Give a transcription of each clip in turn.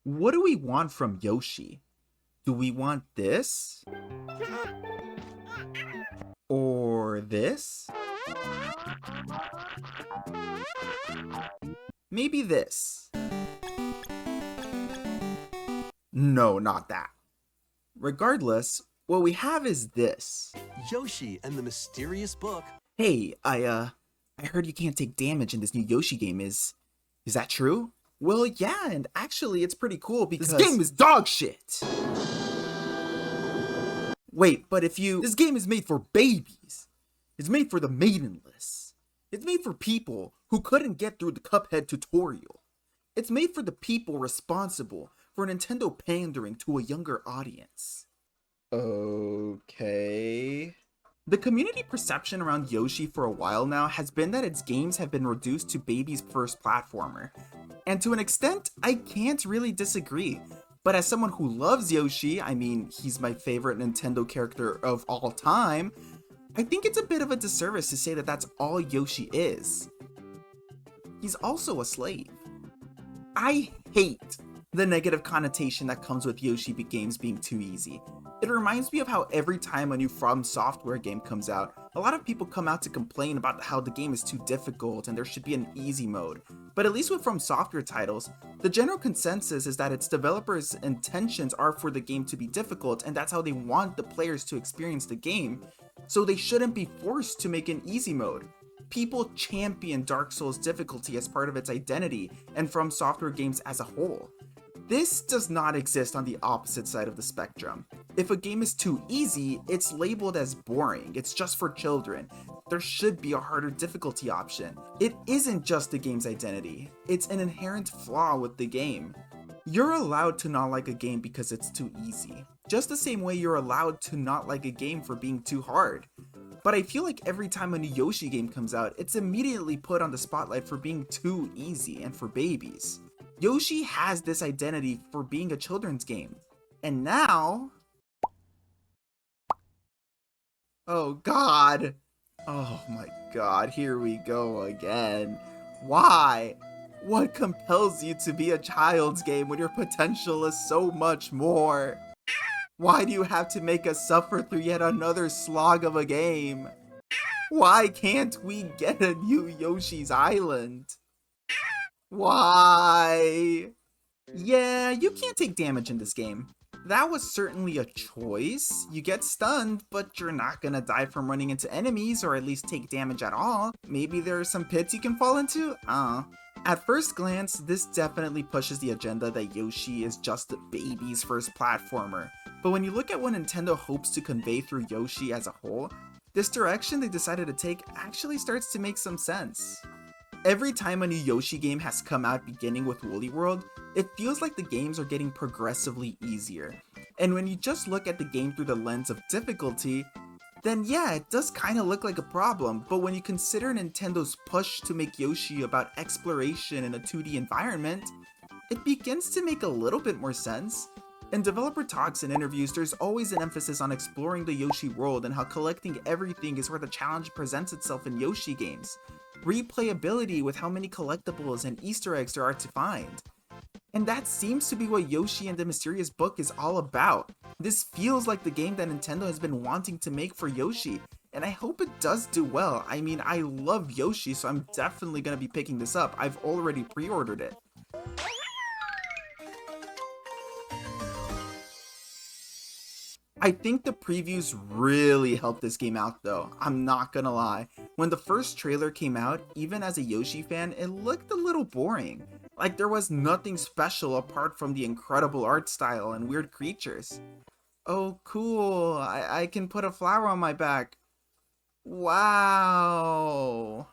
What do we want from Yoshi? Do we want this? Or this? Maybe this. No, not that. Regardless, what we have is this. Yoshi and the Mysterious Book. Hey, I heard you can't take damage in this new Yoshi game. Is that true? Well, yeah, and actually it's pretty cool because this game is dog shit. Wait, but this game is made for babies. It's made for the maidenless. It's made for people who couldn't get through the Cuphead tutorial. It's made for the people responsible for Nintendo pandering to a younger audience. Okay. The community perception around Yoshi for a while now has been that its games have been reduced to baby's first platformer. And to an extent, I can't really disagree. But as someone who loves Yoshi, I mean, he's my favorite Nintendo character of all time, I think it's a bit of a disservice to say that that's all Yoshi is. He's also a slave. I hate the negative connotation that comes with Yoshi games being too easy. It reminds me of how every time a new From Software game comes out, a lot of people come out to complain about how the game is too difficult and there should be an easy mode. But at least with From Software titles, the general consensus is that its developers' intentions are for the game to be difficult, and that's how they want the players to experience the game, so they shouldn't be forced to make an easy mode. People champion Dark Souls difficulty as part of its identity, and From Software games as a whole. This does not exist on the opposite side of the spectrum. If a game is too easy, it's labeled as boring, it's just for children. There should be a harder difficulty option. It isn't just the game's identity, it's an inherent flaw with the game. You're allowed to not like a game because it's too easy, just the same way you're allowed to not like a game for being too hard. But I feel like every time a new Yoshi game comes out, it's immediately put on the spotlight for being too easy and for babies. Yoshi has this identity for being a children's game. And now... Oh god! Oh my god, here we go again. Why? What compels you to be a child's game when your potential is so much more? Why do you have to make us suffer through yet another slog of a game? Why can't we get a new Yoshi's Island? Why? Yeah, you can't take damage in this game. That was certainly a choice. You get stunned, but you're not gonna die from running into enemies or at least take damage at all. Maybe there are some pits you can fall into? At first glance, this definitely pushes the agenda that Yoshi is just the baby's first platformer. But when you look at what Nintendo hopes to convey through Yoshi as a whole, this direction they decided to take actually starts to make some sense. Every time a new Yoshi game has come out beginning with Woolly World, it feels like the games are getting progressively easier. And when you just look at the game through the lens of difficulty, then yeah, it does kinda look like a problem, but when you consider Nintendo's push to make Yoshi about exploration in a 2D environment, it begins to make a little bit more sense. In developer talks and interviews, there's always an emphasis on exploring the Yoshi world and how collecting everything is where the challenge presents itself in Yoshi games. Replayability with how many collectibles and Easter eggs there are to find. And that seems to be what Yoshi and the Mysterious Book is all about. This feels like the game that Nintendo has been wanting to make for Yoshi, and I hope it does do well. I mean, I love Yoshi, so I'm definitely gonna be picking this up. I've already pre-ordered it. I think the previews really helped this game out though, I'm not gonna lie. When the first trailer came out, even as a Yoshi fan, it looked a little boring. Like there was nothing special apart from the incredible art style and weird creatures. Oh cool, I can put a flower on my back. Wow.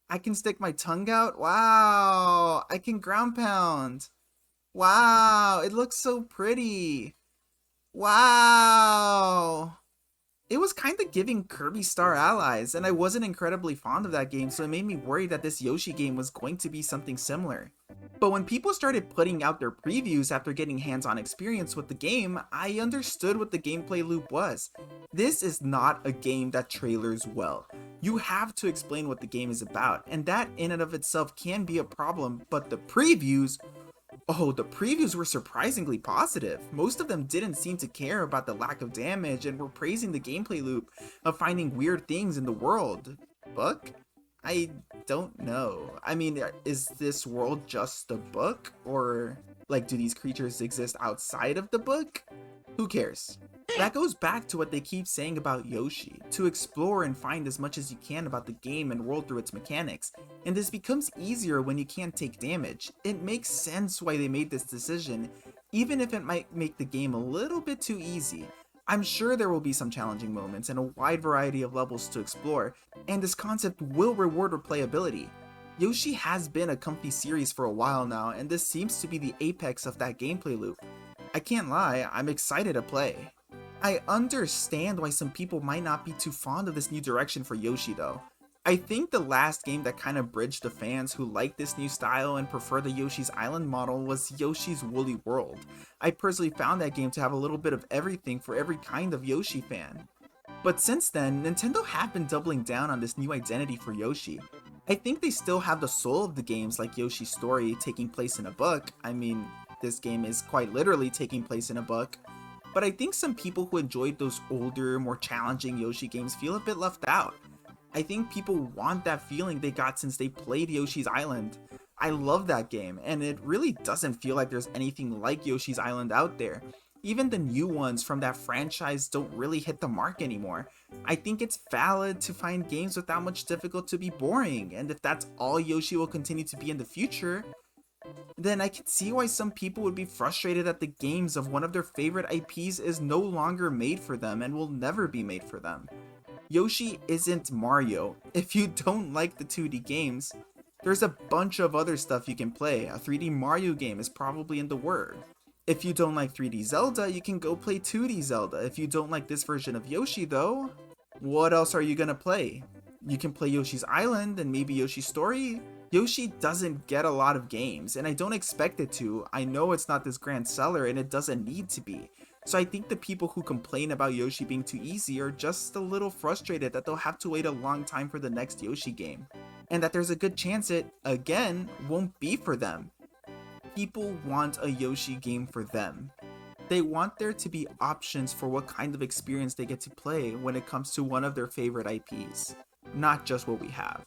I can stick my tongue out? Wow. I can ground pound. Wow, it looks so pretty. Wow! It was kinda giving Kirby Star Allies, and I wasn't incredibly fond of that game, so it made me worry that this Yoshi game was going to be something similar. But when people started putting out their previews after getting hands-on experience with the game, I understood what the gameplay loop was. This is not a game that trailers well. You have to explain what the game is about, and that in and of itself can be a problem, but the previews, Oh, the previews were surprisingly positive. Most of them didn't seem to care about the lack of damage and were praising the gameplay loop of finding weird things in the world. Book? I don't know. I mean, is this world just a book? Or, like, do these creatures exist outside of the book? Who cares? That goes back to what they keep saying about Yoshi, to explore and find as much as you can about the game and world through its mechanics, and this becomes easier when you can't take damage. It makes sense why they made this decision, even if it might make the game a little bit too easy. I'm sure there will be some challenging moments and a wide variety of levels to explore, and this concept will reward replayability. Yoshi has been a comfy series for a while now, and this seems to be the apex of that gameplay loop. I can't lie, I'm excited to play. I understand why some people might not be too fond of this new direction for Yoshi though. I think the last game that kind of bridged the fans who like this new style and prefer the Yoshi's Island model was Yoshi's Woolly World. I personally found that game to have a little bit of everything for every kind of Yoshi fan. But since then, Nintendo have been doubling down on this new identity for Yoshi. I think they still have the soul of the games like Yoshi's Story taking place in a book. I mean, this game is quite literally taking place in a book. But I think some people who enjoyed those older, more challenging Yoshi games feel a bit left out. I think people want that feeling they got since they played Yoshi's Island. I love that game, and it really doesn't feel like there's anything like Yoshi's Island out there. Even the new ones from that franchise don't really hit the mark anymore. I think it's valid to find games with that much difficult to be boring, and if that's all Yoshi will continue to be in the future, then I can see why some people would be frustrated that the games of one of their favorite IPs is no longer made for them and will never be made for them. Yoshi isn't Mario. If you don't like the 2D games, there's a bunch of other stuff you can play. A 3D Mario game is probably in the works. If you don't like 3D Zelda, you can go play 2D Zelda. If you don't like this version of Yoshi though, what else are you gonna play? You can play Yoshi's Island and maybe Yoshi's Story. Yoshi doesn't get a lot of games, and I don't expect it to. I know it's not this grand seller and it doesn't need to be. So I think the people who complain about Yoshi being too easy are just a little frustrated that they'll have to wait a long time for the next Yoshi game. And that there's a good chance it, again, won't be for them. People want a Yoshi game for them. They want there to be options for what kind of experience they get to play when it comes to one of their favorite IPs, not just what we have.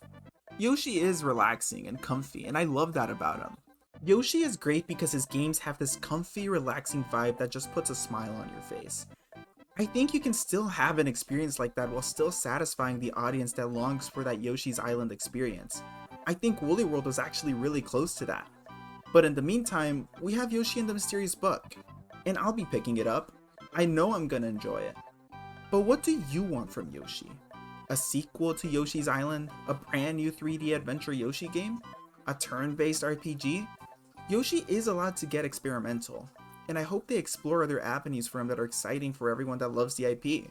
Yoshi is relaxing and comfy, and I love that about him. Yoshi is great because his games have this comfy, relaxing vibe that just puts a smile on your face. I think you can still have an experience like that while still satisfying the audience that longs for that Yoshi's Island experience. I think Woolly World was actually really close to that. But in the meantime, we have Yoshi and the Mysterious Book, and I'll be picking it up. I know I'm gonna enjoy it. But what do you want from Yoshi? A sequel to Yoshi's Island? A brand new 3D adventure Yoshi game? A turn-based RPG? Yoshi is allowed to get experimental, and I hope they explore other avenues for him that are exciting for everyone that loves the IP.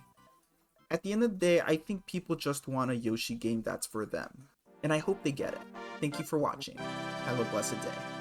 At the end of the day, I think people just want a Yoshi game that's for them, and I hope they get it. Thank you for watching. Have a blessed day.